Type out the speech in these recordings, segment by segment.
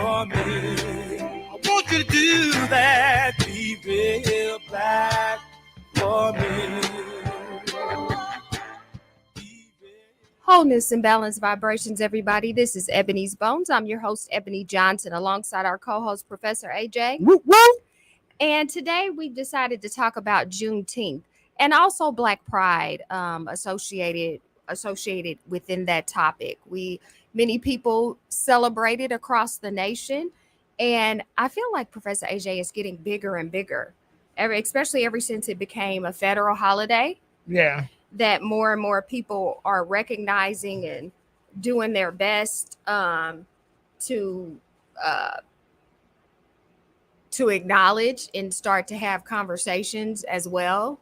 for me. I want you to do that. Be real black for me. Wholeness and balanced vibrations, everybody. This is Ebony's Bones. I'm your host, Ebony Johnson, alongside our co host, Professor AJ. Woo, woo. And today we decided to talk about Juneteenth and also Black Pride associated within that topic. Many people celebrated across the nation, and I feel like Professor AJ is getting bigger and bigger, especially ever since it became a federal holiday. Yeah. That more and more people are recognizing and doing their best to uh, to acknowledge and start to have conversations as well.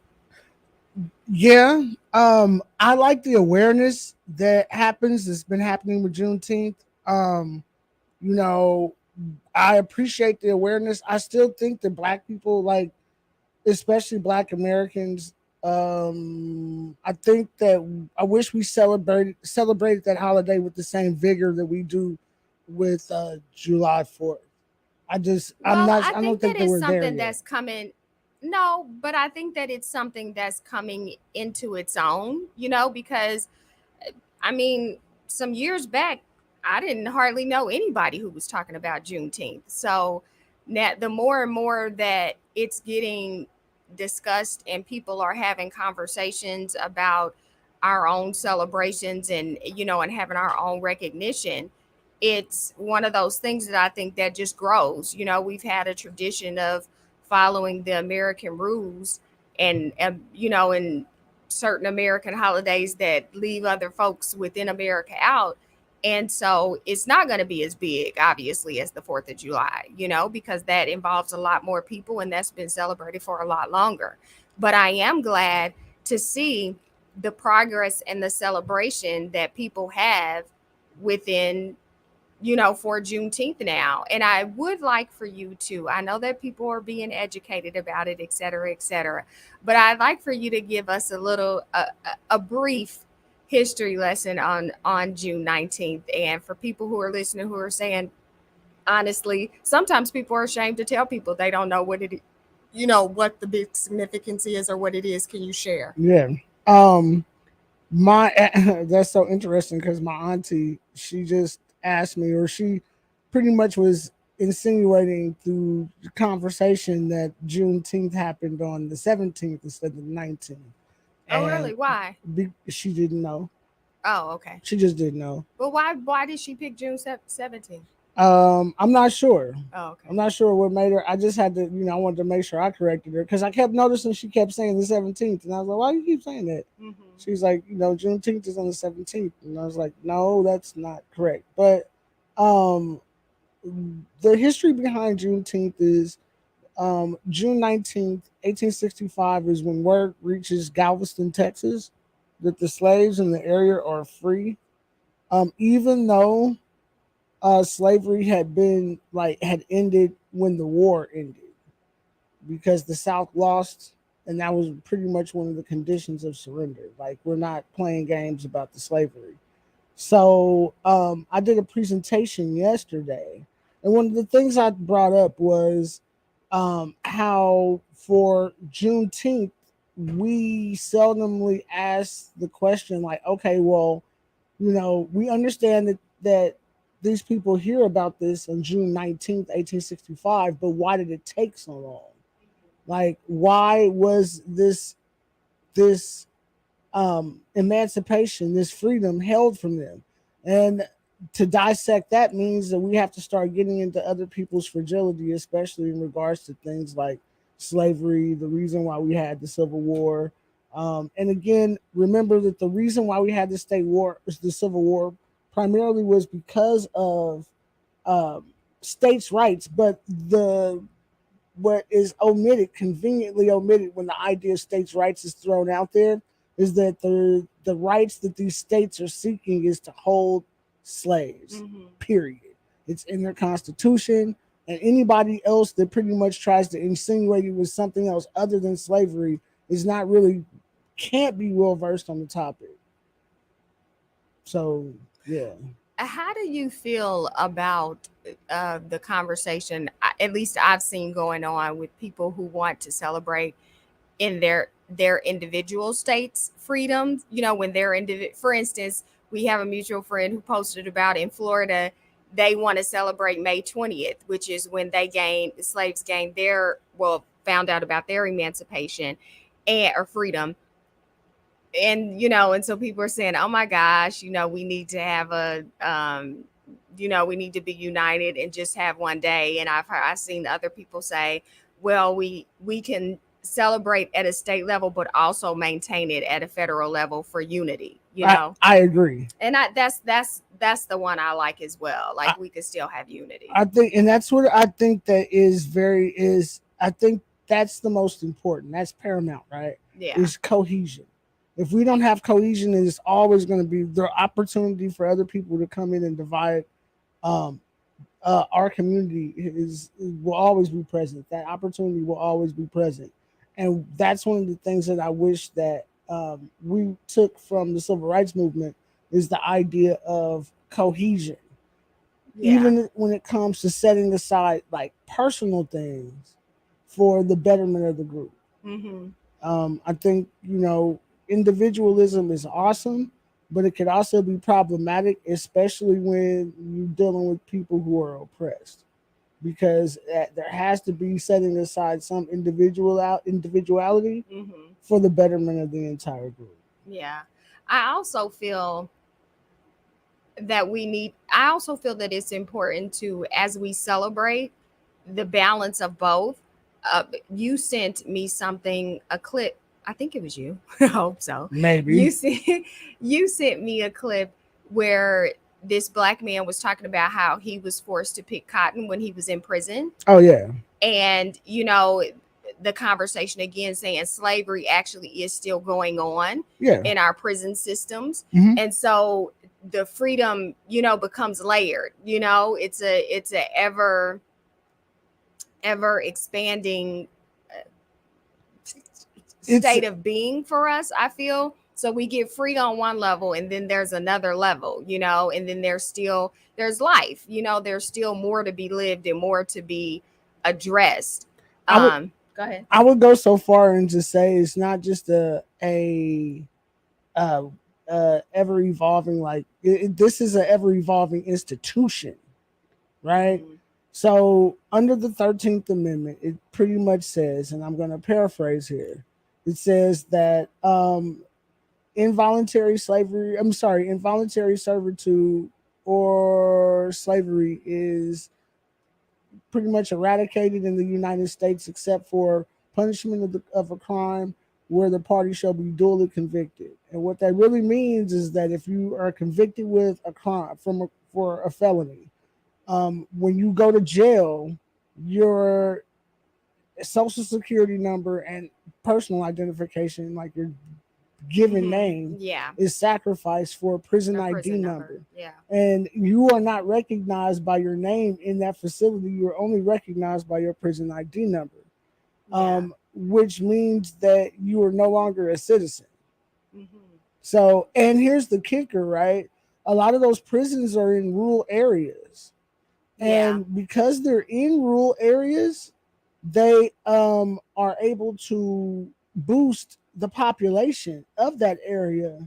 Yeah. I like the awareness that happens. That's been happening with Juneteenth. Um, you know, I appreciate the awareness. I still think that Black people, like especially Black Americans, I think that I wish we celebrated that holiday with the same vigor that we do with July 4th. Well, I I don't think think that that is we're there something yet. that's coming. No, but I think that it's something that's coming into its own, because I mean, some years back, I didn't hardly know anybody who was talking about Juneteenth. So now, the more and more that it's getting discussed and people are having conversations about our own celebrations and having our own recognition, it's one of those things that I think that just grows. We've had a tradition of following the American rules and certain American holidays that leave other folks within America out. And so it's not going to be as big, obviously, as the 4th of July, because that involves a lot more people and that's been celebrated for a lot longer. But I am glad to see the progress and the celebration that people have within for Juneteenth now. And I would like for you to, I know that people are being educated about it, et cetera, but I'd like for you to give us a brief history lesson on June 19th. And for people who are listening who are saying, honestly, sometimes people are ashamed to tell people they don't know what the big significance is or what it is. Can you share? Yeah. Um, my that's so interesting because my auntie, she just asked me, or she pretty much was insinuating through the conversation that Juneteenth happened on the 17th instead of the 19th. Oh, And really? Why? she didn't know. Oh, okay. She just didn't know. But why did she pick June 17th? I'm not sure. Oh, okay. I'm not sure what made her. I just had to, I wanted to make sure I corrected her because I kept noticing she kept saying the 17th, and I was like, "Why do you keep saying that?" Mm-hmm. She's like, Juneteenth is on the 17th, and I was like, "No, that's not correct." But um, the history behind Juneteenth is June 19th, 1865 is when word reaches Galveston, Texas, that the slaves in the area are free. Even though slavery had ended when the war ended because the South lost, and that was pretty much one of the conditions of surrender. Like, we're not playing games about the slavery. So I did a presentation yesterday, and one of the things I brought up was how for Juneteenth we seldomly ask the question like, okay, well, we understand that these people hear about this on June 19th, 1865, but why did it take so long? Like, why was this emancipation, this freedom held from them? And to dissect that means that we have to start getting into other people's fragility, especially in regards to things like slavery, the reason why we had the Civil War. And again, remember that the reason why we had the Civil War, primarily was because of um, states' rights. But what is conveniently omitted when the idea of states' rights is thrown out there, is that the rights that these states are seeking is to hold slaves. Mm-hmm. Period. It's in their constitution, and anybody else that pretty much tries to insinuate it was something else other than slavery is not really can't be well versed on the topic. So yeah. How do you feel about the conversation, at least I've seen going on with people who want to celebrate in their individual states' freedoms. You know, when they're for instance, we have a mutual friend who posted about in Florida, they want to celebrate May 20th, which is when the slaves gained found out about their emancipation and or freedom. And and so people are saying, oh my gosh, we need to have we need to be united and just have one day. And I've seen other people say, well, we can celebrate at a state level but also maintain it at a federal level for unity. I agree. And that's the one I like as well. Like, we could still have unity. I think, and that's what I think that I think that's the most important. That's paramount, right? Yeah. Is cohesion. If we don't have cohesion, then it's always going to be the opportunity for other people to come in and divide. Um, our community will always be present. That opportunity will always be present, and that's one of the things that I wish that we took from the civil rights movement is the idea of cohesion. Yeah. Even when it comes to setting aside like personal things for the betterment of the group. Mm-hmm. I think individualism is awesome, but it could also be problematic, especially when you're dealing with people who are oppressed, because there has to be setting aside some individuality Mm-hmm. for the betterment of the entire group. Yeah. I also feel that it's important to, as we celebrate, the balance of both. You sent me a clip. I think it was you. I hope so. Maybe. You sent me a clip where this black man was talking about how he was forced to pick cotton when he was in prison. Oh yeah. And the conversation again saying slavery actually is still going on in our prison systems. Mm-hmm. And so the freedom becomes layered. It's a ever expanding state of being for us, I feel. So we get free on one level, and then there's another level, and then there's life, there's still more to be lived and more to be addressed. Go ahead. I would go so far and to say it's not just a ever evolving, like this is an ever evolving institution, right? Mm-hmm. So under the 13th Amendment, it pretty much says, and I'm going to paraphrase here, it says that involuntary servitude or slavery is pretty much eradicated in the United States except for punishment of a crime where the party shall be duly convicted. And what that really means is that if you are convicted with a crime for a felony, when you go to jail, your social security number and personal identification, like your given name, is sacrificed for a prison ID number. Yeah. And you are not recognized by your name in that facility. You're only recognized by your prison ID number, which means that you are no longer a citizen. Mm-hmm. So, and here's the kicker, right? A lot of those prisons are in rural areas. And because they're in rural areas, they are able to boost the population of that area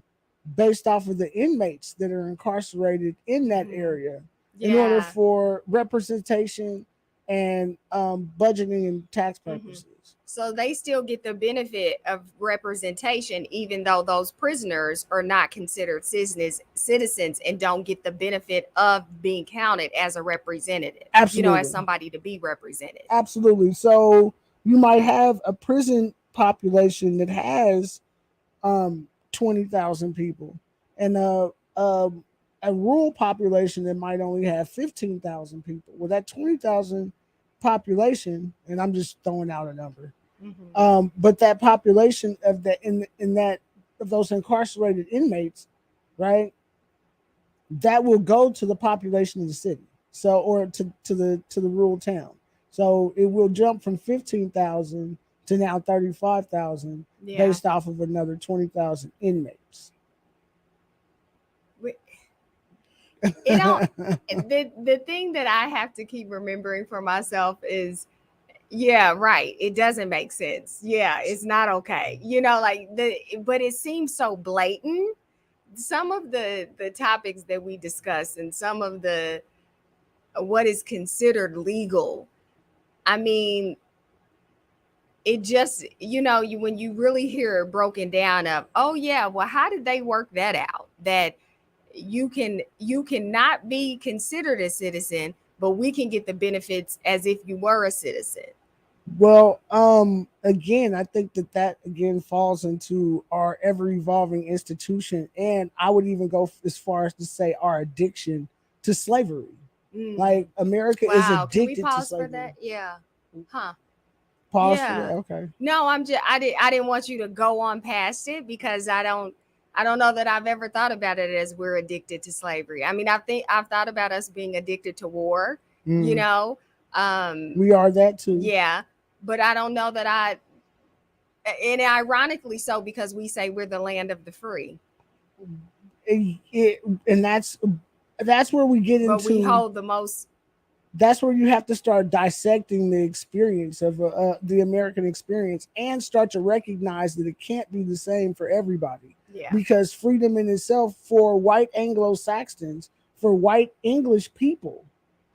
based off of the inmates that are incarcerated in that area in order for representation and budgeting and tax purposes. So they still get the benefit of representation, even though those prisoners are not considered citizens and don't get the benefit of being counted as a representative. Absolutely. As somebody to be represented. Absolutely. So you might have a prison population that has 20,000 people and a rural population that might only have 15,000 people. Well, that 20,000 population, and I'm just throwing out a number, but that population of that of those incarcerated inmates, right, that will go to the population of the city, so or to the rural town. So it will jump from 15,000 to now 35,000 based off of another 20,000 inmates. It don't. The thing that I have to keep remembering for myself is, yeah, right. It doesn't make sense. Yeah, it's not okay. Like but it seems so blatant. Some of the topics that we discuss and some of the what is considered legal. I mean, it just you when you really hear it broken down of, oh yeah, well, how did they work that out? That you cannot be considered a citizen, but we can get the benefits as if you were a citizen. Well, again, I think that again falls into our ever evolving institution, and I would even go as far as to say our addiction to slavery. Mm. Like America is Wow, can we addicted to pause for slavery. that? Yeah. Huh. Pause for that. Yeah. Okay. No, I didn't want you to go on past it because I don't know that I've ever thought about it as we're addicted to slavery. I mean, I've thought about us being addicted to war, you Mm, know. Um we are that too. yeah, but I don't know that and ironically so, because we say we're the land of the free, And that's where we get but we into. hold the most. That's where you have to start dissecting the experience of the American experience and start to recognize that it can't be the same for everybody. Yeah. Because freedom in itself for white Anglo Saxons, for white English people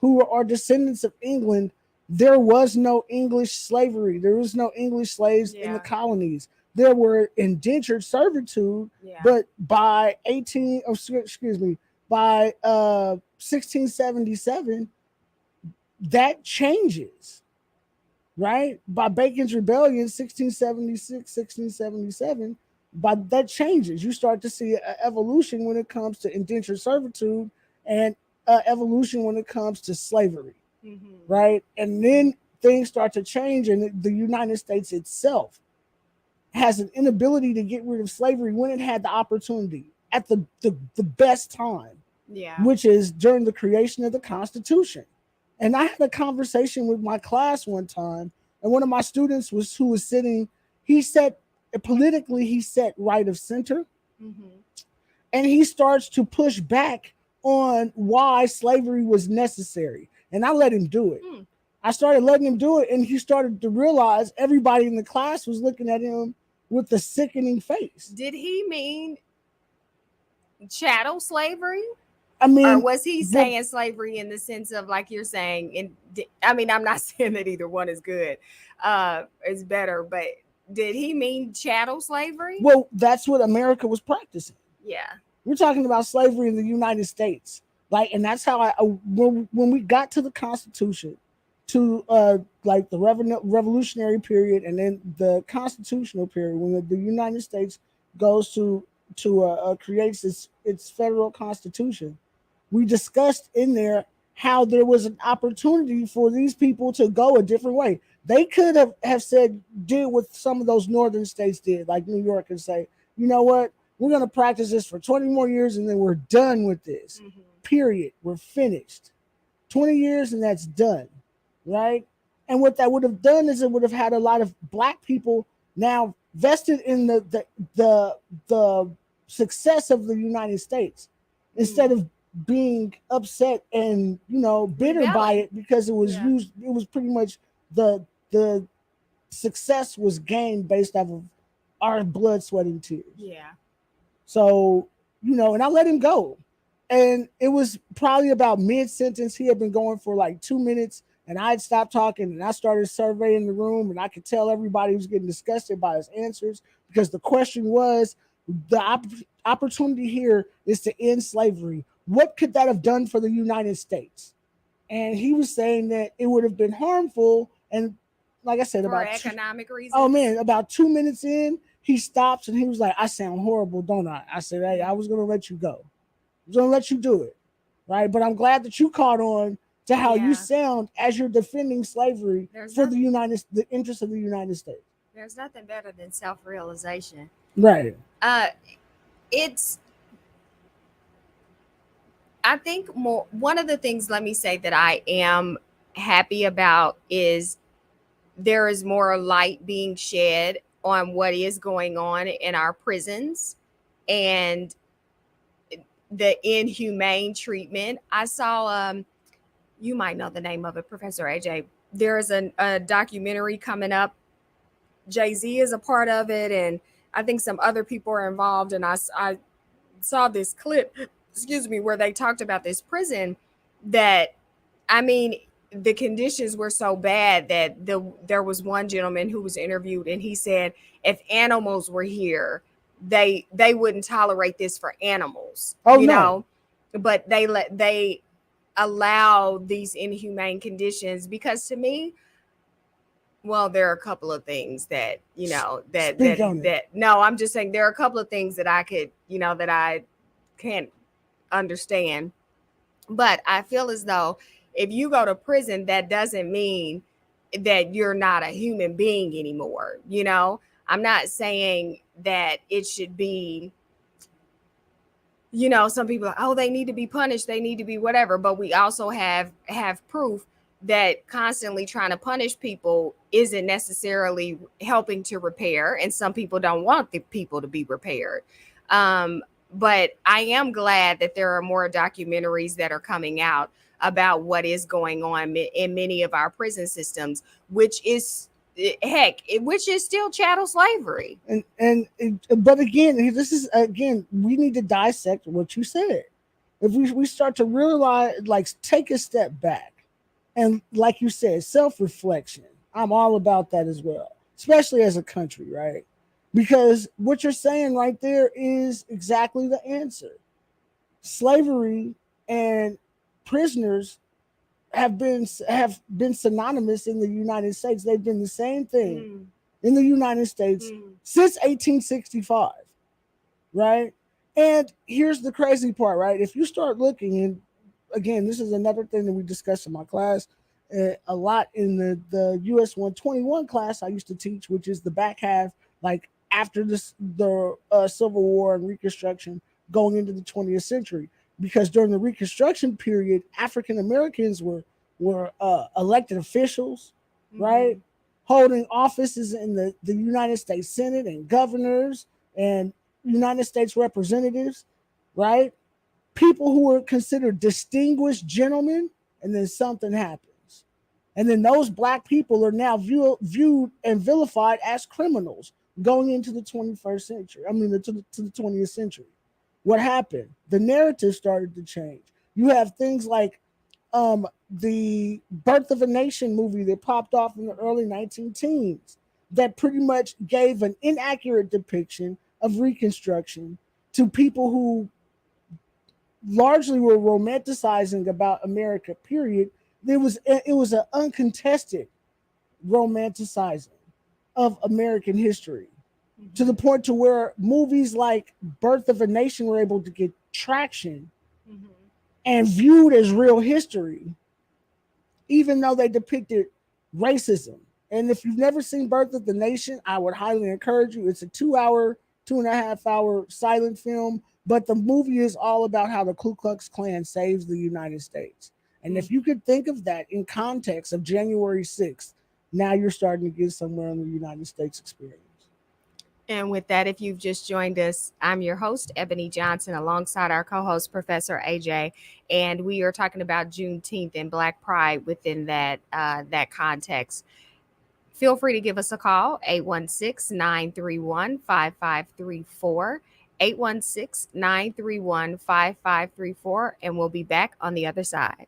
who are descendants of England, there was no English slavery. There was no English slaves in the Yeah. colonies. There were indentured servitude, Yeah. but by 18, oh, excuse me, by 1677, that changes, right? By Bacon's Rebellion, 1676, 1677, by that changes. You start to see an evolution when it comes to indentured servitude and evolution when it comes to slavery, Mm-hmm. right? And then things start to change, and the United States itself has an inability to get rid of slavery when it had the opportunity at the best time, Yeah. which is during the creation of the Constitution. And I had a conversation with my class one time, and one of my students who was sitting, he said politically he sat right of center, Mm-hmm. and he starts to push back on why slavery was necessary. And I let him do it. Hmm. I started letting him do it, and he started to realize everybody in the class was looking at him with a sickening face. Did he mean chattel slavery? I Or mean, was he well, saying slavery in the sense of, like you're saying, I mean, I'm not saying that either one is good, is better, but did he mean chattel slavery? well, that's what America was practicing. Yeah. We're talking about slavery in the United States, like, and that's how when we got to the Constitution, to like the revolutionary period, and then the constitutional period when the United States goes to creates its federal constitution. We discussed in there how there was an opportunity for these people to go a different way. They could have said, did what some of those northern states did, like New York, and say, you know what, we're going to practice this for 20 more years and then we're done with this. Mm-hmm. Period. We're finished. 20 years and that's done. Right? And what that would have done is it would have had a lot of black people now vested in the success of the United States, instead of being upset and bitter by Rebelling. it, because it was Yeah. used, it was pretty much the success was gained based off of our blood, sweat, and tears. Yeah. So, and I let him go. And it was probably about mid sentence. He had been going for like 2 minutes, and I had stopped talking, and I started surveying the room, and I could tell everybody was getting disgusted by his answers, because the question was, the opportunity here is to end slavery. What could that have done for the United States? And he was saying that it would have been harmful. And like I said, For economic reasons. oh man, about 2 minutes in, he stops and he was like, I sound horrible, don't I? I said, hey, I was going to let you go. I was going to let you do it. Right. But I'm glad that you caught on to how you Yeah. sound as you're defending slavery There's for nothing- the interests of the United States. There's nothing better than self-realization. Right. It's I think one of the things, let me say, that I am happy about is there is more light being shed on what is going on in our prisons. And the inhumane treatment. I saw, you might know the name of it, Professor AJ. There's a documentary coming up. Jay-Z is a part of it, and I think some other people are involved. And I saw this clip, excuse me, where they talked about this prison that, I mean, the conditions were so bad that there was one gentleman who was interviewed, and he said if animals were here, they wouldn't tolerate this for animals. Oh, you no. know, but they allow these inhumane conditions because, to me, well, there are a couple of things that, you know, Speak on it. that no, I'm just saying there are a couple of things that I could, you know, that I can't understand. But I feel as though if you go to prison, that doesn't mean that you're not a human being anymore. You know, I'm not saying that it should be, you know, some people are, oh, they need to be punished, they need to be whatever. But we also have proof that constantly trying to punish people isn't necessarily helping to repair. And some people don't want the people to be repaired. But I am glad that there are more documentaries that are coming out about what is going on in many of our prison systems, which is, heck, which is still chattel slavery. But again, this is, again, we need to dissect what you said. If we start to realize, like, take a step back, and like you said, self-reflection. I'm all about that as well, especially as a country, right? Because what you're saying right there is exactly the answer. Slavery and prisoners have been synonymous in the United States. They've been the same thing in the United States since 1865, right? And here's the crazy part, right? If you start looking, and again, this is another thing that we discussed in my class a lot in the US 121 class I used to teach, which is the back half, like after the Civil War and Reconstruction, going into the 20th century. Because during the Reconstruction period, African Americans were elected officials, right? Holding offices in the United States Senate and governors and United States representatives, right? People who were considered distinguished gentlemen, and then something happens. And then those black people are now viewed and vilified as criminals going into the 21st century. I mean, to the 20th century. What happened? The narrative started to change. You have things like the Birth of a Nation movie that popped off in the early 1910s that pretty much gave an inaccurate depiction of Reconstruction to people who largely were romanticizing about America, period. It was an uncontested romanticizing of American history, to the point to where movies like Birth of a Nation were able to get traction and viewed as real history, even though they depicted racism. And if you've never seen Birth of the Nation, I would highly encourage you. It's a 2.5 hour silent film, but the movie is all about how the Ku Klux Klan saves the United States. And if you could think of that in context of January 6th, now you're starting to get somewhere in the United States experience. And with that, if you've just joined us, I'm your host, Ebony Johnson, alongside our co-host, Professor AJ, and we are talking about Juneteenth and Black Pride within that context. Feel free to give us a call, 816-931-5534, 816-931-5534, and we'll be back on the other side.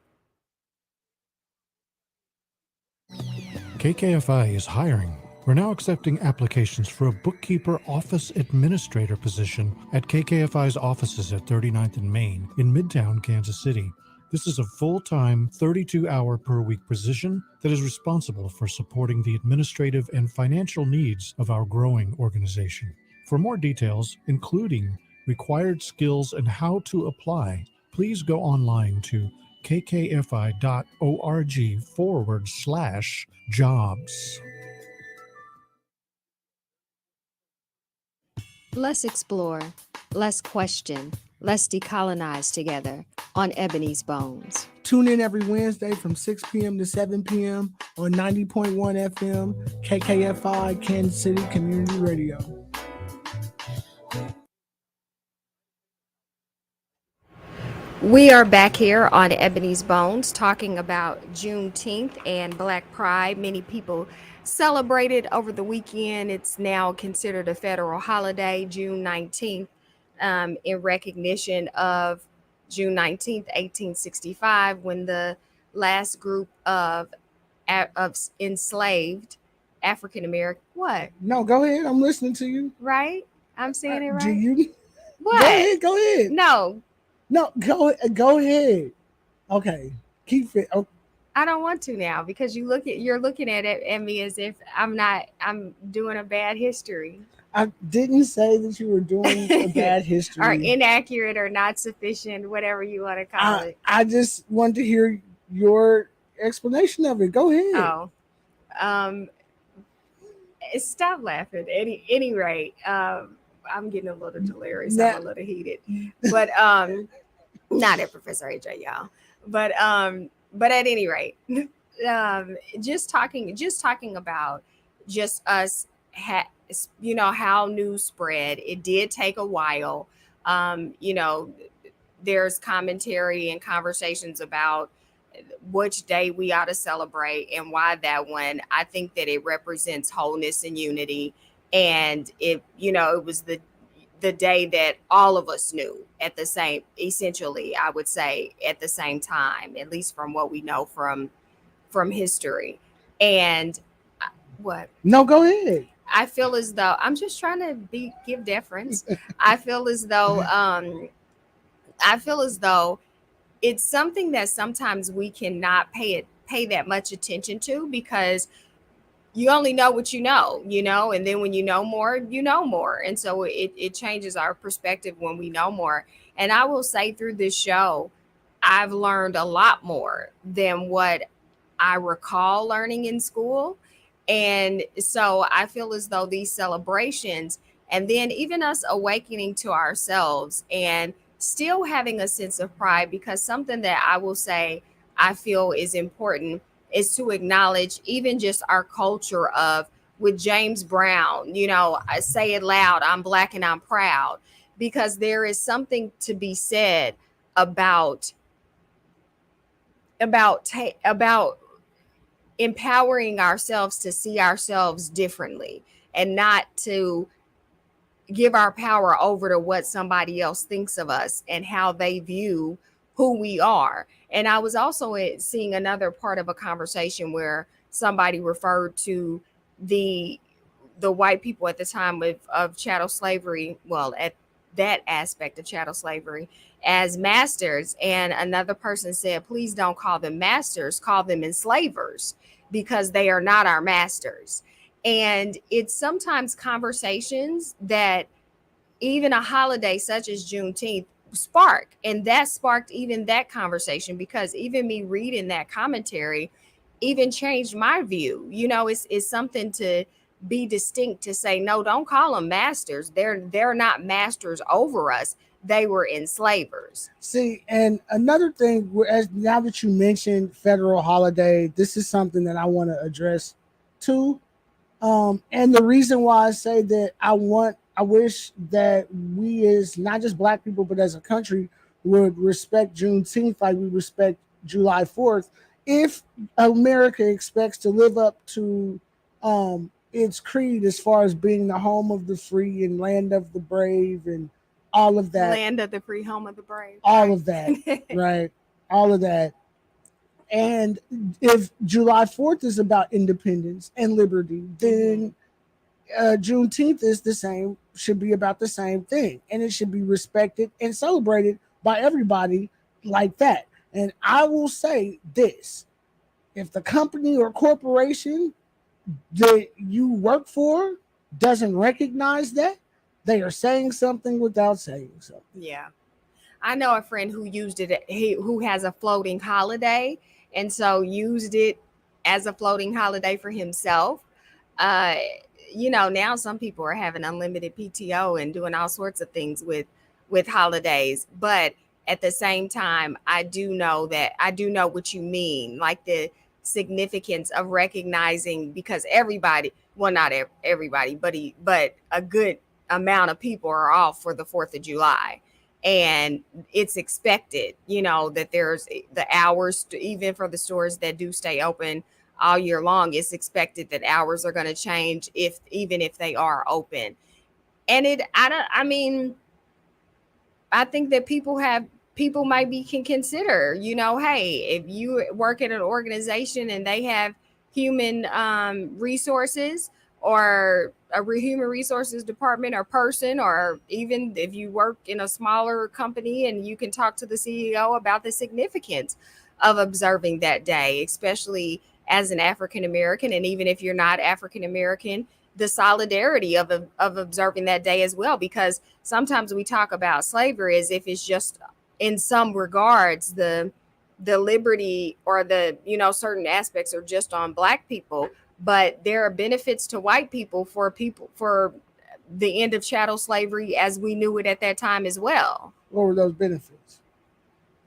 KKFI is hiring. We're now accepting applications for a bookkeeper office administrator position at KKFI's offices at 39th and Main in Midtown, Kansas City. This is a full-time, 32-hour per week position that is responsible for supporting the administrative and financial needs of our growing organization. For more details, including required skills and how to apply, please go online to kkfi.org/jobs. Let's explore, let's question, let's decolonize together on Ebony's Bones. Tune in every Wednesday from 6 p.m. to 7 p.m. on 90.1 FM, KKFI, Kansas City Community Radio. We are back here on Ebony's Bones talking about Juneteenth and Black Pride. Many people celebrated over the weekend. It's now considered a federal holiday, June 19th, in recognition of June 19th, 1865, when the last group of enslaved African American. What? No, go ahead. I'm listening to you. Right? I'm saying it Do right. you? What? Go ahead. Go ahead. No, No, go ahead. Okay, keep it. Oh, I don't want to now because you're looking at me as if I'm doing a bad history. I didn't say that you were doing a bad Or history. inaccurate or not sufficient, whatever you want to call it. I just wanted to hear your explanation of it. Go ahead. Oh. Um Stop laughing. Any rate, I'm getting a little delirious. Now- I'm a little heated. But not at Professor AJ, y'all. But at any rate, just talking about just us how news spread. It did take a while. You know, there's commentary and conversations about which day we ought to celebrate and why that one. I think that it represents wholeness and unity. And it was the day that all of us knew at the same, essentially, I would say at the same time, at least from what we know from history. And what? No, go ahead. I feel as though I'm just trying to give deference. I feel as though it's something that sometimes we cannot pay that much attention to because you only know what you know, and then when you know more, and so it changes our perspective when we know more. And I will say, through this show, I've learned a lot more than what I recall learning in school. And so I feel as though these celebrations, and then even us awakening to ourselves and still having a sense of pride, because something that I will say I feel is important is to acknowledge even just our culture of, with James Brown, I say it loud, I'm Black and I'm proud, because there is something to be said about empowering ourselves to see ourselves differently and not to give our power over to what somebody else thinks of us and how they view who we are. And I was also seeing another part of a conversation where somebody referred to the white people at the time of chattel slavery, well, at that aspect of chattel slavery, as masters. And another person said, please don't call them masters, call them enslavers, because they are not our masters. And it's sometimes conversations that even a holiday such as Juneteenth spark, and that sparked even that conversation, because even me reading that commentary even changed my view. It's something to be distinct, to say, no, don't call them masters. They're not masters over us. They were enslavers. See, and another thing, as now that you mentioned federal holiday, this is something that I want to address too. And the reason why I say that I wish that we, as not just Black people, but as a country, would respect Juneteenth like we respect July 4th. If America expects to live up to its creed as far as being the home of the free and land of the brave and all of that. Land of the free, home of the brave. All of that, right? All of that. And if July 4th is about independence and liberty, then Juneteenth is the same, should be about the same thing. And it should be respected and celebrated by everybody like that. And I will say this: if the company or corporation that you work for doesn't recognize that, they are saying something without saying something. Yeah. I know a friend who used it, who has a floating holiday, and so used it as a floating holiday for himself. Now some people are having unlimited PTO and doing all sorts of things with holidays. But at the same time, I do know what you mean, like the significance of recognizing, because everybody, well, not everybody, but a good amount of people are off for the 4th of July. and it's expected, that there's the hours, even for the stores that do stay open all year long, it's expected that hours are going to change even if they are open. And I mean, I think that people might be can consider, hey, if you work at an organization and they have human resources, or human resources department or person, or even if you work in a smaller company and you can talk to the CEO about the significance of observing that day, especially as an African American, and even if you're not African American, the solidarity of observing that day as well, because sometimes we talk about slavery as if it's just, in some regards, the liberty, or the certain aspects are just on Black people, but there are benefits to white people for the end of chattel slavery as we knew it at that time as well. What were those benefits?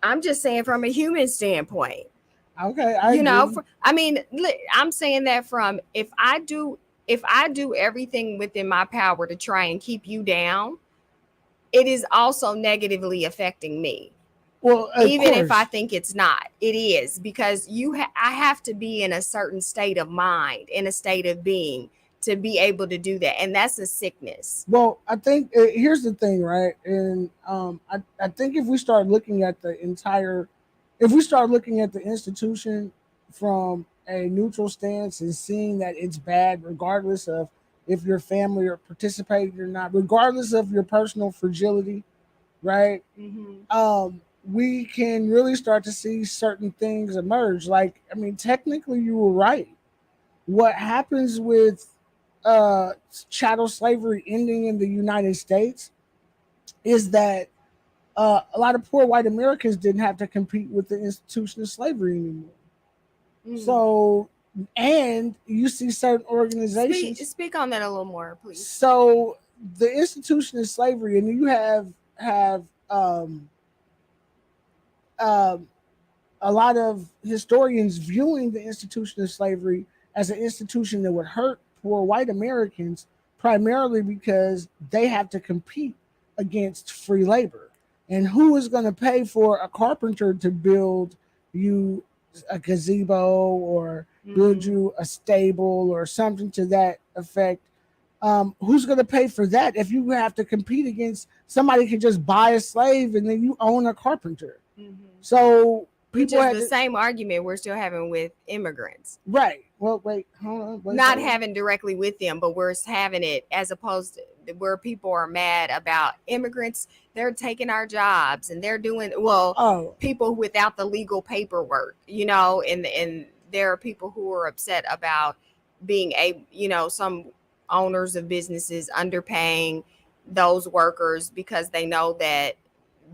I'm just saying from a human standpoint. Okay, I'm saying that from, if I do everything within my power to try and keep you down, it is also negatively affecting me. Well, even if I think it's not, it is, because I have to be in a certain state of mind, in a state of being, to be able to do that, and that's a sickness. Well, I think here's the thing, right? And I think if we start looking at the institution from a neutral stance and seeing that it's bad, regardless of if your family are participating or not, regardless of your personal fragility, right? Mm-hmm. We can really start to see certain things emerge. Like, I mean, technically, you were right. What happens with chattel slavery ending in the United States is that a lot of poor white Americans didn't have to compete with the institution of slavery anymore. Mm. So, and you see certain organizations. Speak on that a little more, please. So, the institution of slavery, and you have a lot of historians viewing the institution of slavery as an institution that would hurt poor white Americans, primarily because they have to compete against free labor. And who is going to pay for a carpenter to build you a gazebo, or build you a stable, or something to that effect? Who's going to pay for that if you have to compete against somebody can just buy a slave and then you own a carpenter? Mm-hmm. So people which is the same argument we're still having with immigrants, right? Well, wait, hold on. Not having directly with them, but we're having it as opposed to where people are mad about immigrants. They're taking our jobs and they're doing people without the legal paperwork, and there are people who are upset about being some owners of businesses underpaying those workers because they know that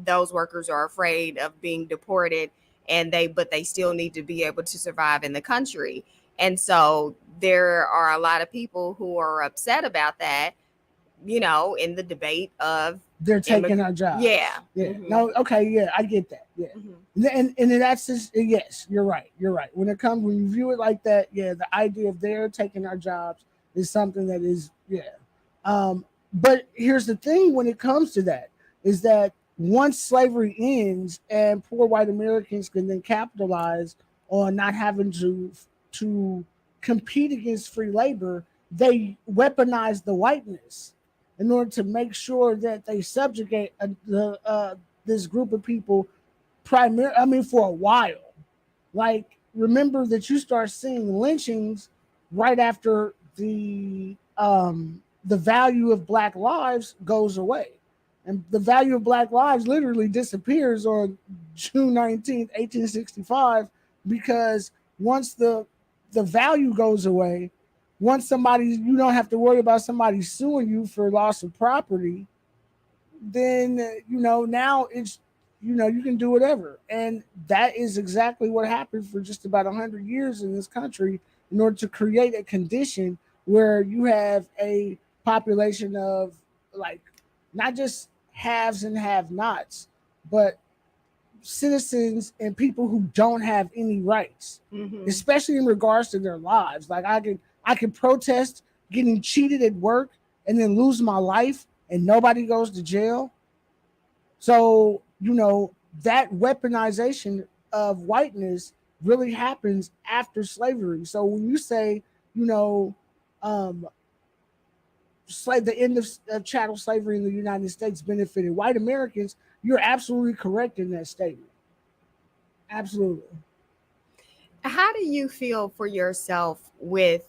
those workers are afraid of being deported, but they still need to be able to survive in the country. And so there are a lot of people who are upset about that, in the debate of they're taking our jobs. Yeah. Mm-hmm. No, okay, yeah, I get that. Yeah. Mm-hmm. And that's just, yes, you're right. When you view it like that, yeah, the idea of they're taking our jobs is something that is, yeah. But here's the thing when it comes to that, is that once slavery ends and poor white Americans can then capitalize on not having to compete against free labor, they weaponize the whiteness in order to make sure that they subjugate this group of people for a while. Like, remember that you start seeing lynchings right after the value of Black lives goes away. And the value of Black lives literally disappears on June 19th, 1865, because once the value goes away, once you don't have to worry about somebody suing you for loss of property, then, now it's, you can do whatever. And that is exactly what happened for just about 100 years in this country, in order to create a condition where you have a population of, like, not just haves and have-nots, but citizens and people who don't have any rights, especially in regards to their lives. Like, I can protest getting cheated at work and then lose my life and nobody goes to jail. So, that weaponization of whiteness really happens after slavery. So when you say, you know, um, the end of chattel slavery in the United States benefited white Americans, you're absolutely correct in that statement. Absolutely. How do you feel for yourself with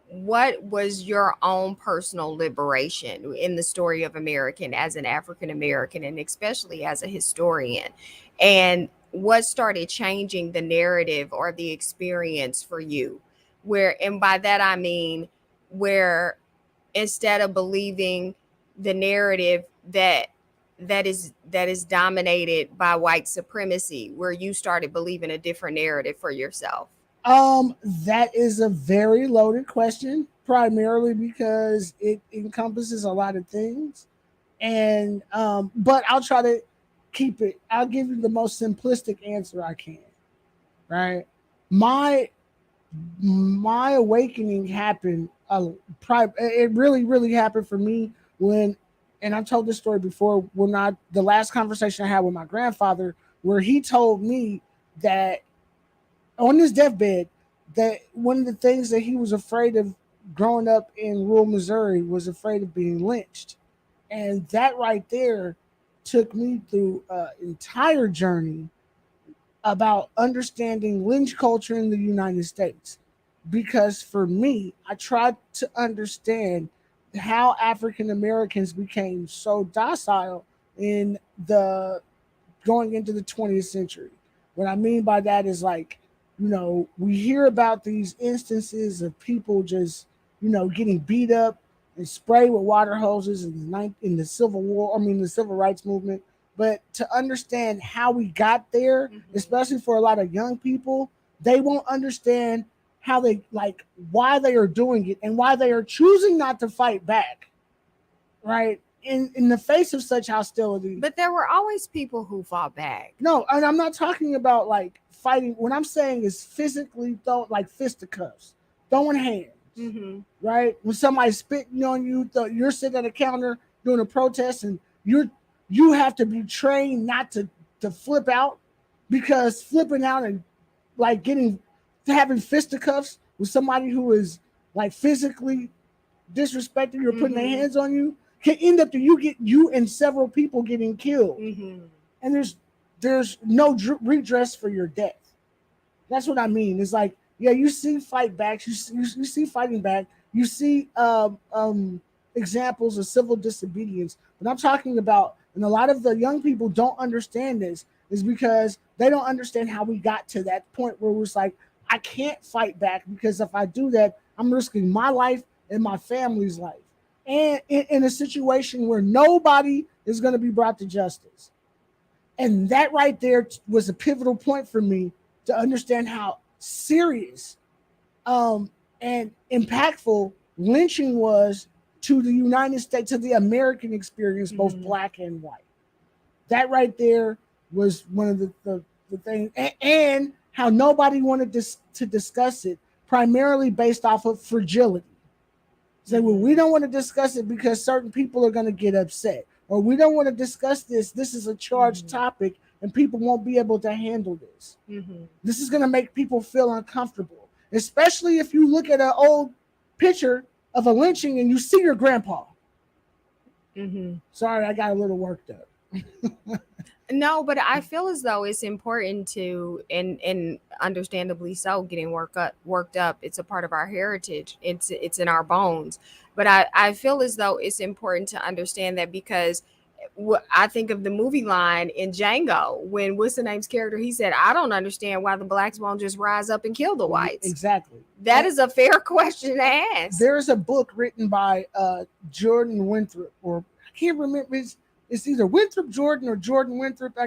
what was your own personal liberation in the story of American as an African American and especially as a historian? And what started changing the narrative or the experience for you? And by that I mean, where instead of believing the narrative that is dominated by white supremacy, where you started believing a different narrative for yourself? That is a very loaded question, primarily because it encompasses a lot of things. And but I'll try to keep it. I'll give you the most simplistic answer I can. Right? My my awakening happened. It really happened for me when, and I've told this story before. When the last conversation I had with my grandfather, where he told me that on his deathbed, that one of the things that he was afraid of growing up in rural Missouri was afraid of being lynched. And that right there took me through an entire journey about understanding lynch culture in the United States. Because for me, I tried to understand how African Americans became so docile in the going into the 20th century. What I mean by that is, like, we hear about these instances of people just, getting beat up and sprayed with water hoses in the Civil War, the Civil Rights Movement. But to understand how we got there, especially for a lot of young people, they won't understand how why they are doing it and why they are choosing not to fight back, right? In the face of such hostility. But there were always people who fought back. No, and I'm not talking about like fighting. What I'm saying is physically, like fisticuffs, throwing hands, right? When somebody's spitting on you, you're sitting at a counter doing a protest, and you have to be trained not to flip out, because flipping out and like having fisticuffs with somebody who is like physically disrespecting you or putting their hands on you can end up to you and several people getting killed. And there's no redress for your death. That's what I mean. It's like, yeah, you see fight backs, you see fighting back, you see examples of civil disobedience. But I'm talking about, and a lot of the young people don't understand this, is because they don't understand how we got to that point where it was like, I can't fight back, because if I do that, I'm risking my life and my family's life. And in a situation where nobody is going to be brought to justice. And that right there was a pivotal point for me to understand how serious and impactful lynching was to the United States, to the American experience, both black and white. That right there was one of the things, and how nobody wanted to discuss it, primarily based off of fragility. Say, well, we don't want to discuss it because certain people are going to get upset, or we don't want to discuss this. This is a charged topic, and people won't be able to handle this. This is going to make people feel uncomfortable, especially if you look at an old picture of a lynching and you see your grandpa. Sorry, I got a little worked up. No, but I feel as though it's important to, and understandably so, getting worked up. It's a part of our heritage. It's in our bones. But I feel as though it's important to understand that, because I think of the movie line in Django when what's the name's character, he said, I don't understand why the blacks won't just rise up and kill the whites. Exactly. That is a fair question to ask. There's a book written by Jordan Winthrop, or I can't remember. It's either Winthrop Jordan or Jordan Winthrop.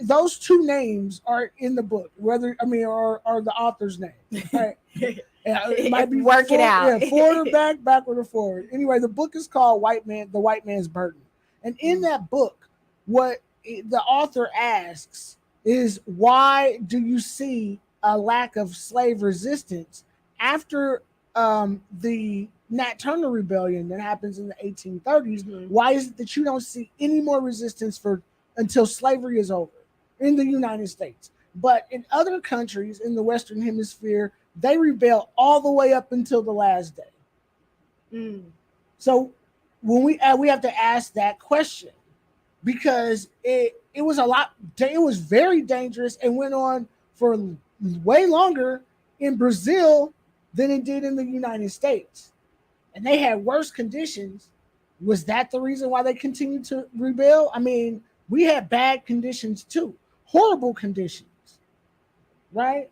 Those two names are in the book. Are the author's name. Right? It might be work it out. Yeah, forward or backward or forward. Anyway, the book is called The White Man's Burden. And in that book, what the author asks is, why do you see a lack of slave resistance after the Nat Turner rebellion that happens in the 1830s, Mhm. why is it that you don't see any more resistance for until slavery is over in the United States? But in other countries in the Western Hemisphere, they rebel all the way up until the last day. Mm. So when we have to ask that question, because it was it was very dangerous and went on for way longer in Brazil than it did in the United States, and they had worse conditions. Was that the reason why they continued to rebel? I mean, we had bad conditions too, horrible conditions, right?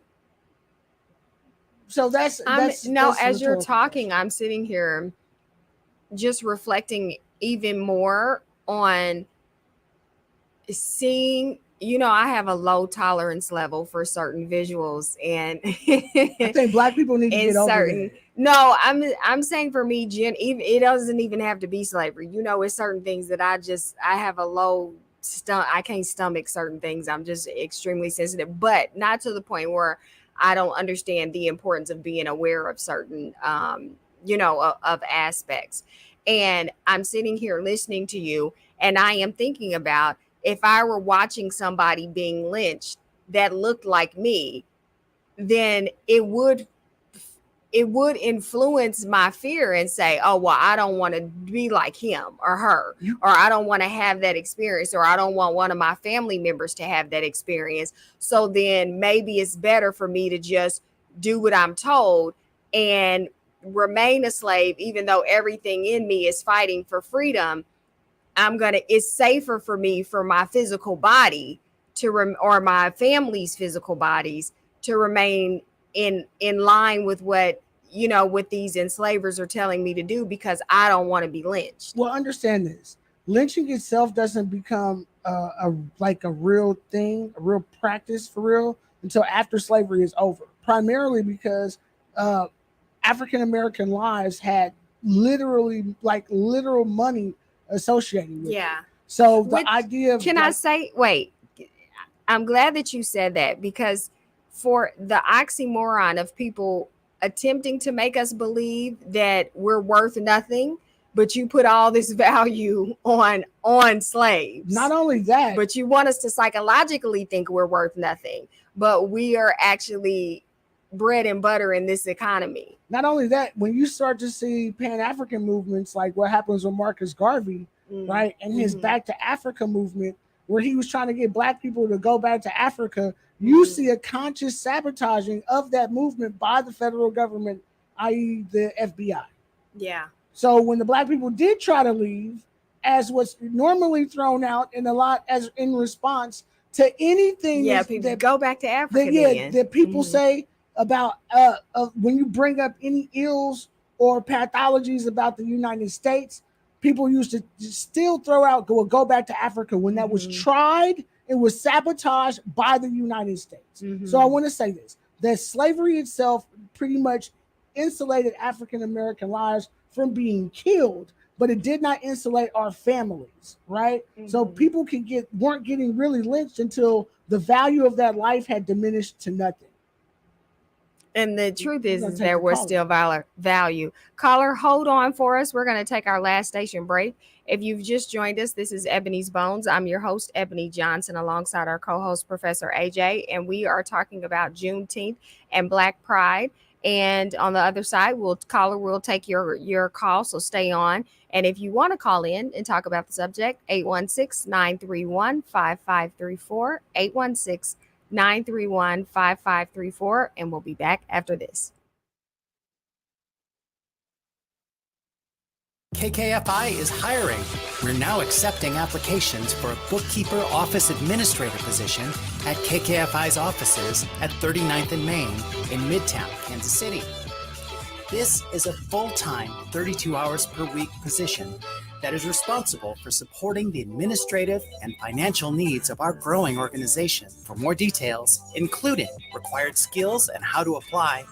So that's as you're talking, question. I'm sitting here just reflecting even more on seeing, I have a low tolerance level for certain visuals, and I think Black people need to get over that. No, I'm saying for me, Jen, even it doesn't even have to be slavery. It's certain things that I have a low I can't stomach certain things. I'm just extremely sensitive, but not to the point where I don't understand the importance of being aware of certain of aspects. And I'm sitting here listening to you, and I am thinking about, if I were watching somebody being lynched that looked like me, then it would influence my fear and say, oh, well, I don't want to be like him or her, or I don't want to have that experience, or I don't want one of my family members to have that experience. So then maybe it's better for me to just do what I'm told and remain a slave, even though everything in me is fighting for freedom. It's safer for me, for my physical body or my family's physical bodies to remain in line with what, what these enslavers are telling me to do, because I don't want to be lynched. Well, understand this. Lynching itself doesn't become like a real thing, a real practice for real, until after slavery is over. Primarily because African American lives had literal money associated with it. So the idea of I'm glad that you said that, because for the oxymoron of people attempting to make us believe that we're worth nothing, but you put all this value on slaves. Not only that, but you want us to psychologically think we're worth nothing, but we are actually bread and butter in this economy. Not only that, when you start to see Pan-African movements like what happens with Marcus Garvey, right, and his Back to Africa movement, where he was trying to get Black people to go back to Africa, you see a conscious sabotaging of that movement by the federal government, i.e. the FBI. Yeah. So when the Black people did try to leave, as was normally thrown out in a lot as in response to anything that go back to Africa, that people say about when you bring up any ills or pathologies about the United States, people used to still throw out go back to Africa when that was tried. It was sabotaged by the United States. So I want to say this, that slavery itself pretty much insulated African American lives from being killed, but it did not insulate our families, right? So people weren't getting really lynched until the value of that life had diminished to nothing. And the truth is there was still value. Caller, hold on for us. We're going to take our last station break. If you've just joined us, this is Ebony's Bones. I'm your host, Ebony Johnson, alongside our co-host, Professor AJ, and we are talking about Juneteenth and Black Pride. And on the other side, we'll take your call, so stay on. And if you want to call in and talk about the subject, 816-931-5534, 816-931-5534, and we'll be back after this. KKFI is hiring. We're now accepting applications for a bookkeeper office administrator position at KKFI's offices at 39th and Main in Midtown, Kansas City. This is a full-time, 32 hours per week position that is responsible for supporting the administrative and financial needs of our growing organization. For more details, including required skills and how to apply,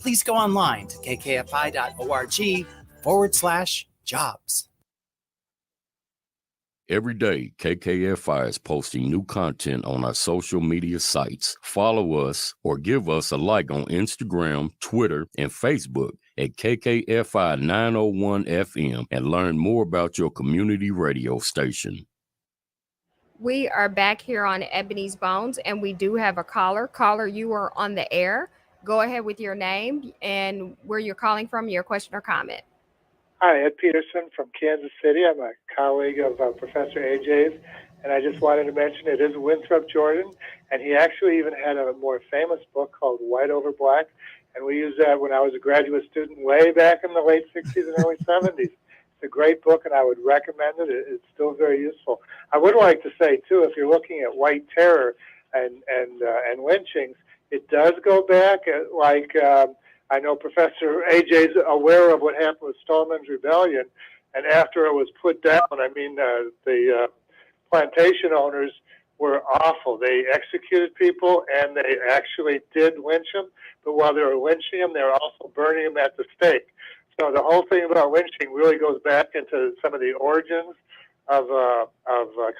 please go online to kkfi.org/jobs. Every day, KKFI is posting new content on our social media sites. Follow us or give us a like on Instagram, Twitter, and Facebook. at KKFI 901 FM and learn more about your community radio station. We are back here on Ebony's Bones, and we do have a caller. Caller, you are on the air. Go ahead with your name and where you're calling from, your question or comment. Hi, Ed Peterson from Kansas City. I'm a colleague of Professor AJ's, and I just wanted to mention it is Winthrop Jordan, and he actually even had a more famous book called White Over Black, and we used that when I was a graduate student way back in the late 60s and early 70s. It's a great book, and I would recommend it. It's still very useful. I would like to say, too, if you're looking at white terror and lynchings, it does go back, I know Professor AJ's aware of what happened with Stallman's Rebellion, and after it was put down, the plantation owners were awful. They executed people, and they actually did lynch them, but while they were lynching them, they were also burning them at the stake. So the whole thing about lynching really goes back into some of the origins of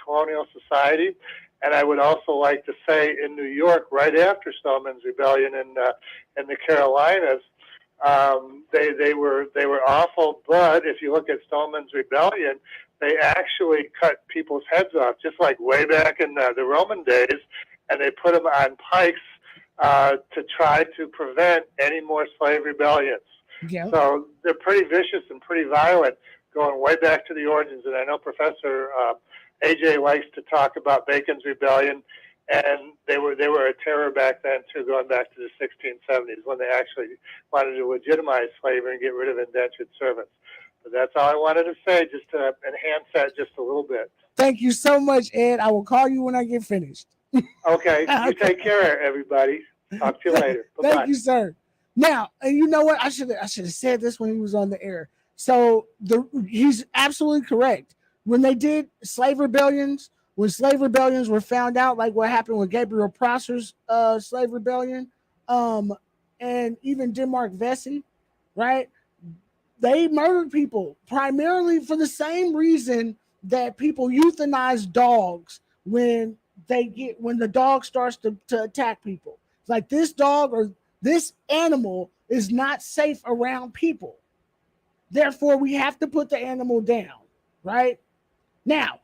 colonial society. And I would also like to say in New York, right after Stallman's Rebellion in the Carolinas, they were awful. But if you look at Stallman's Rebellion, they actually cut people's heads off, just like way back in the Roman days, and they put them on pikes to try to prevent any more slave rebellions. Yeah. So they're pretty vicious and pretty violent, going way back to the origins. And I know Professor AJ likes to talk about Bacon's Rebellion, and they were a terror back then too, going back to the 1670s when they actually wanted to legitimize slavery and get rid of indentured servants. But that's all I wanted to say, just to enhance that just a little bit. Thank you so much, Ed. I will call you when I get finished. Okay. You take care, everybody. Talk to you later. Bye-bye. Thank you, sir. Now, and you know what? I should have said this when he was on the air. So he's absolutely correct. When they did slave rebellions, when slave rebellions were found out, like what happened with Gabriel Prosser's slave rebellion, and even Denmark Vesey, right? They murdered people primarily for the same reason that people euthanize dogs when the dog starts to attack people. It's like this dog or this animal is not safe around people. Therefore, we have to put the animal down, right? Now,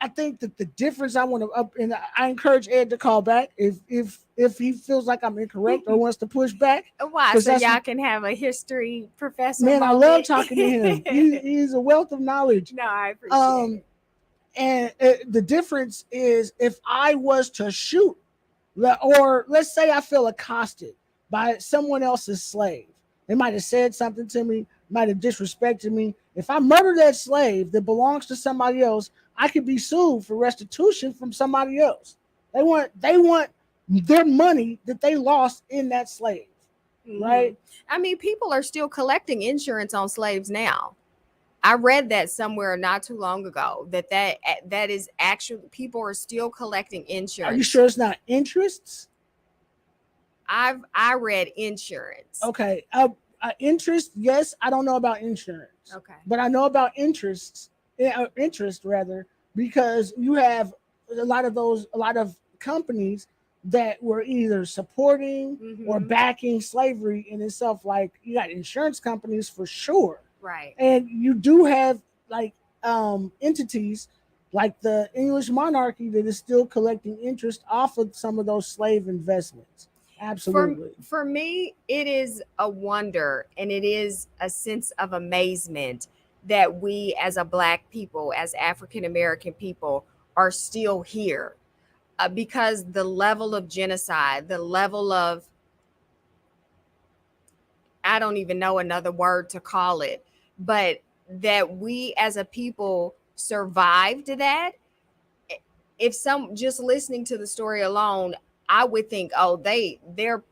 I think that the difference I want to and I encourage Ed to call back if he feels like I'm incorrect or wants to push back. Why? So y'all can have a history professor. Man, I love talking to him. He's a wealth of knowledge. No, I appreciate it. And the difference is if I was to shoot, or let's say I feel accosted by someone else's slave. They might have said something to me, might have disrespected me. If I murder that slave that belongs to somebody else, I could be sued for restitution from somebody else. They want their money that they lost in that slave, right? I mean, people are still collecting insurance on slaves now. I read that somewhere not too long ago that is actually, people are still collecting insurance. Are you sure it's not interests? I read insurance. Okay. Interest, yes. I don't know about insurance. Okay. But I know about interest rather, because you have a lot of companies that were either supporting or backing slavery in itself. Like you got insurance companies for sure. Right. And you do have like entities like the English monarchy that is still collecting interest off of some of those slave investments. Absolutely. For me, it is a wonder and it is a sense of amazement that we as a Black people, as African American people, are still here because the level of genocide, the level of, I don't even know another word to call it, but that we as a people survived that. If some, just listening to the story alone, I would think, oh, their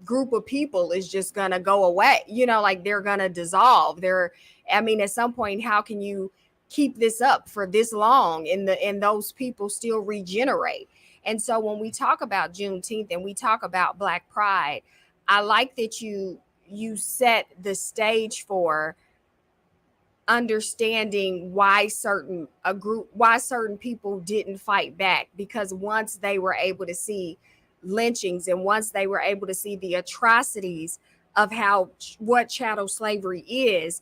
group of people is just gonna go away, like they're gonna dissolve. At some point, how can you keep this up for this long and those people still regenerate? And so when we talk about Juneteenth and we talk about Black Pride, I like that you set the stage for understanding why certain people didn't fight back, because once they were able to see lynchings and once they were able to see the atrocities of what chattel slavery is,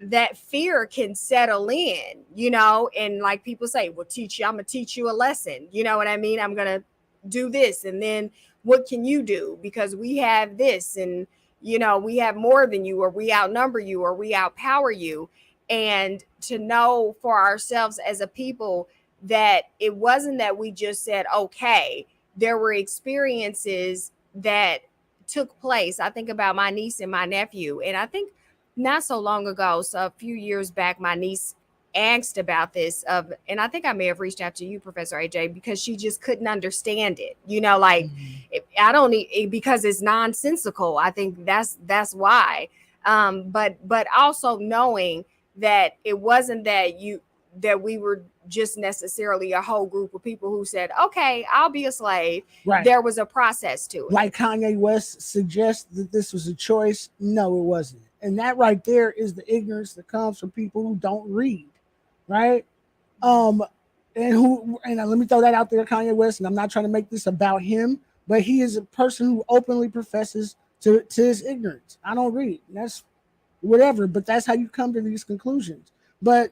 that fear can settle in, and like people say, well, I'm gonna teach you a lesson. You know what I mean? I'm gonna do this, and then what can you do? Because we have this, and we have more than you, or we outnumber you, or we outpower you. And to know for ourselves as a people that it wasn't that we just said, okay, there were experiences that took place. I think about my niece and my nephew, and I think not so long ago, so a few years back, my niece asked about this and I think I may have reached out to you, Professor AJ, because she just couldn't understand it. Like I don't need, because it's nonsensical. I think that's why. But also knowing that it wasn't that we were just necessarily a whole group of people who said, okay, I'll be a slave. Right. There was a process to it. Like Kanye West suggests that this was a choice. No, it wasn't. And that right there is the ignorance that comes from people who don't read, right? And let me throw that out there, Kanye West, and I'm not trying to make this about him, but he is a person who openly professes to his ignorance. I don't read. That's whatever, but that's how you come to these conclusions. But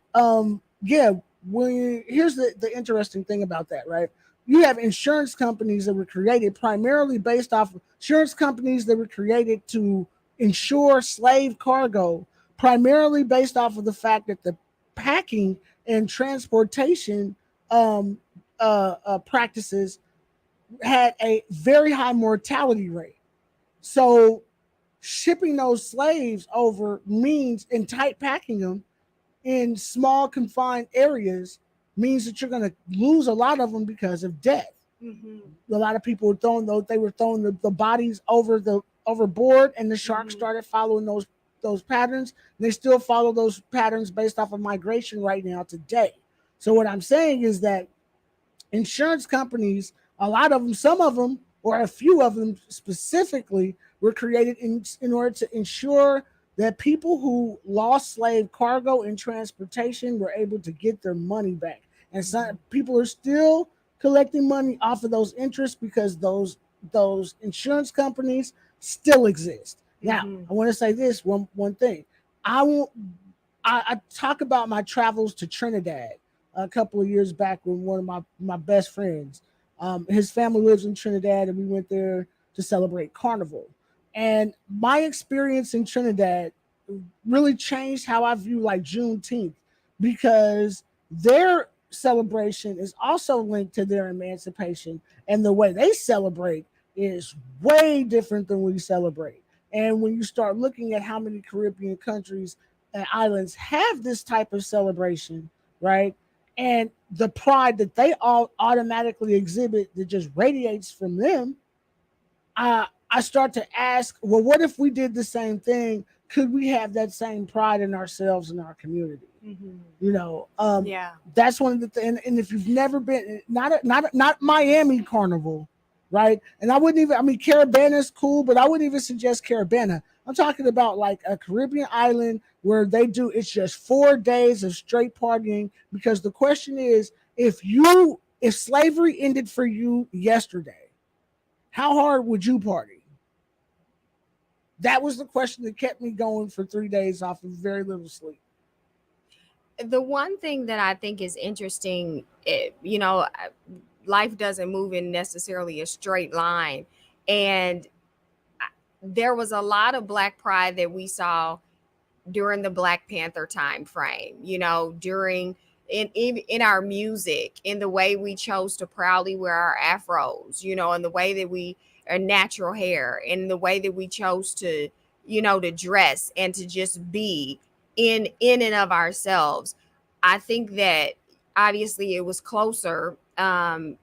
yeah, here's the interesting thing about that, right? You have insurance companies that were created primarily based off of insurance companies that were created to insure slave cargo, primarily based off of the fact that the packing and transportation practices had a very high mortality rate. So shipping those slaves over means, in tight packing them in small confined areas, means that you're going to lose a lot of them because of death. Mm-hmm. A lot of people were throwing the bodies overboard, and the sharks started following those patterns. And they still follow those patterns based off of migration right now today. So what I'm saying is that insurance companies, a lot of them, some of them, or a few of them specifically, were created in order to ensure that people who lost slave cargo and transportation were able to get their money back. And some people are still collecting money off of those interests because those insurance companies still exist. Now, I want to say this one thing. I talk about my travels to Trinidad a couple of years back with one of my best friends. His family lives in Trinidad, and we went there to celebrate Carnival. And my experience in Trinidad really changed how I view like Juneteenth, because their celebration is also linked to their emancipation, and the way they celebrate is way different than we celebrate. And when you start looking at how many Caribbean countries and islands have this type of celebration, right? And the pride that they all automatically exhibit that just radiates from them, I start to ask, well, what if we did the same thing? Could we have that same pride in ourselves and our community? Yeah. That's one of the things. And if you've never been, not Miami Carnival, right? And I wouldn't even, Caribana is cool, but I wouldn't even suggest Caribana. I'm talking about like a Caribbean island where it's just 4 days of straight partying, because the question is, if slavery ended for you yesterday, how hard would you party? That was the question that kept me going for 3 days off of very little sleep. The one thing that I think is interesting, life doesn't move in necessarily a straight line. And there was a lot of Black pride that we saw during the Black Panther time frame, during in our music, in the way we chose to proudly wear our afros, and the way that we are natural hair, and the way that we chose to, to dress and to just be in and of ourselves. I think that obviously it was closer, even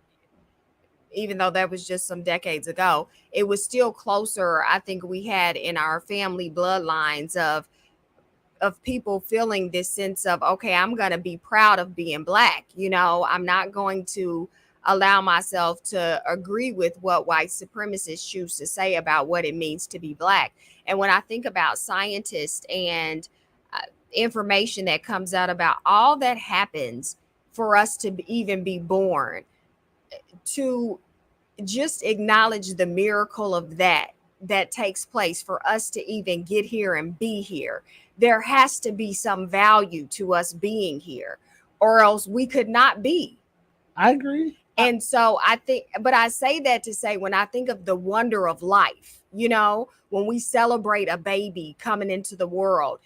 though that was just some decades ago, it was still closer. I think we had in our family bloodlines of people feeling this sense of, okay, I'm going to be proud of being Black. I'm not going to allow myself to agree with what white supremacists choose to say about what it means to be Black. And when I think about scientists and information that comes out about all that happens for us to even be born, to just acknowledge the miracle of that that takes place for us to even get here and be here. There has to be some value to us being here, or else we could not be. I agree. And so I think, but I say that to say, when I think of the wonder of life, when we celebrate a baby coming into the world,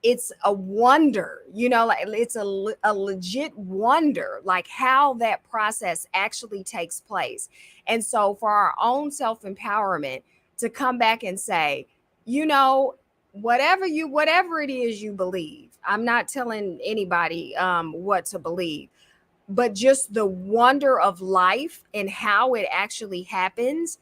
it's a wonder, like it's a legit wonder, like how that process actually takes place. And so for our own self-empowerment to come back and say, whatever it is you believe, I'm not telling anybody what to believe, but just the wonder of life and how it actually happens,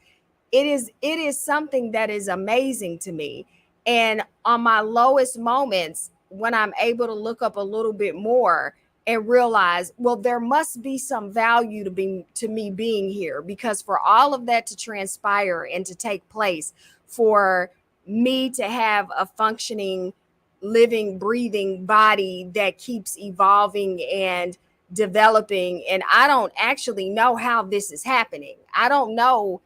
it is something that is amazing to me. And on my lowest moments, when I'm able to look up a little bit more and realize, well, there must be some value to me being here, because for all of that to transpire and to take place, for me to have a functioning, living, breathing body that keeps evolving and developing, and I don't actually know how this is happening. I don't know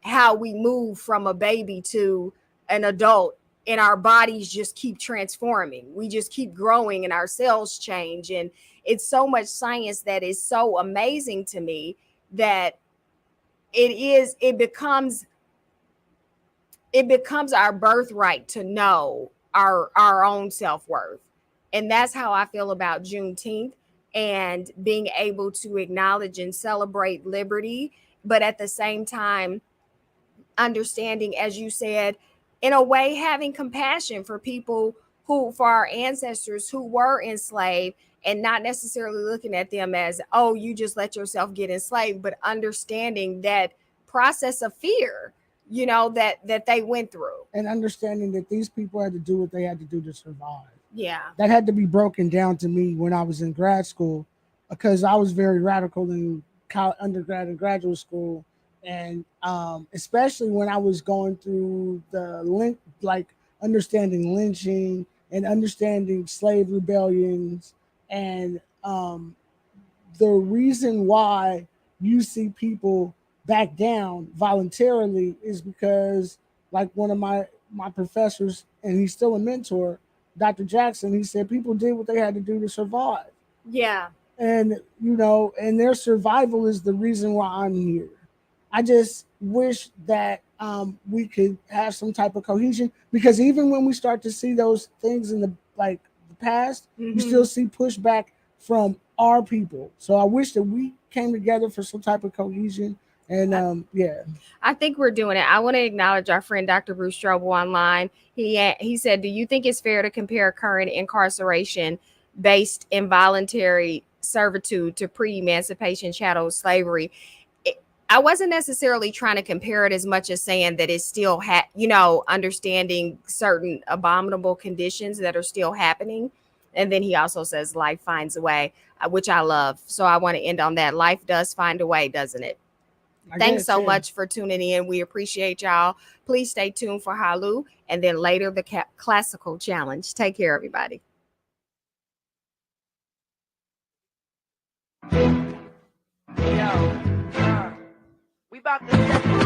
how we move from a baby to an adult, and our bodies just keep transforming. We just keep growing and our cells change. And it's so much science that is so amazing to me that it becomes our birthright to know our own self-worth. And that's how I feel about Juneteenth, and being able to acknowledge and celebrate liberty, but at the same time understanding, as you said, in a way, having compassion for people for our ancestors who were enslaved, and not necessarily looking at them as, oh, you just let yourself get enslaved, but understanding that process of fear, that they went through. And understanding that these people had to do what they had to do to survive. Yeah. That had to be broken down to me when I was in grad school, because I was very radical in undergrad and graduate school. And especially when I was going through understanding lynching and understanding slave rebellions, and the reason why you see people back down voluntarily is because, like one of my professors, and he's still a mentor, Dr. Jackson, he said people did what they had to do to survive. Yeah. And, and their survival is the reason why I'm here. I just wish that we could have some type of cohesion, because even when we start to see those things in the past, we still see pushback from our people. So I wish that we came together for some type of cohesion. And I think we're doing it. I want to acknowledge our friend Dr. Bruce Strobel online. He said, do you think it's fair to compare current incarceration based involuntary servitude to pre-emancipation chattel slavery? I wasn't necessarily trying to compare it as much as saying that it's still understanding certain abominable conditions that are still happening. And then he also says life finds a way, which I love. So I want to end on that. Life does find a way, doesn't it? Thanks so much for tuning in. We appreciate y'all. Please stay tuned for Halu, and then later the classical challenge. Take care, everybody. We about to step